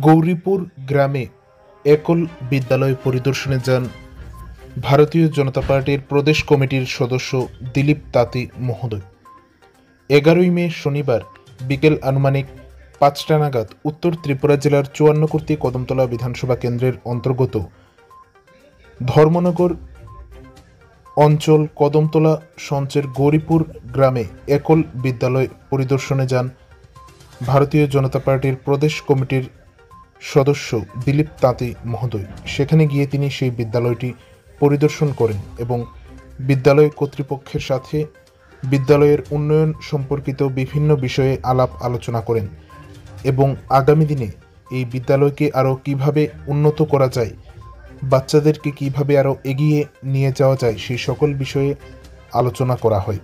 গৌরীপুর গ্রামে একল বিদ্যালয় পরিদর্শনে যান ভারতীয় জনতা পার্টির প্রদেশ কমিটির সদস্য দিলীপ তাঁতি মহোদয়। 11ই মে শনিবার বিকেল আনুমানিক 5টা নাগাদ উত্তর ত্রিপুরা জেলার চুয়ান্নকুর্তি কদমতলা বিধানসভা কেন্দ্রের অন্তর্গত ধর্মনগর অঞ্চল কদমতলা সঞ্চের গৌরীপুর গ্রামে একল বিদ্যালয় পরিদর্শনে যান ভারতীয় জনতা পার্টির প্রদেশ কমিটির সদস্য দিলীপ তাঁতি মহোদয়। সেখানে গিয়ে তিনি সেই বিদ্যালয়টি পরিদর্শন করেন এবং বিদ্যালয় কর্তৃপক্ষের সাথে বিদ্যালয়ের উন্নয়ন সম্পর্কিত বিভিন্ন বিষয়ে আলাপ আলোচনা করেন এবং আগামী দিনে এই বিদ্যালয়কে আরও কিভাবে উন্নত করা যায়, বাচ্চাদেরকে কিভাবে আরও এগিয়ে নিয়ে যাওয়া যায় সেই সকল বিষয়ে আলোচনা করা হয়।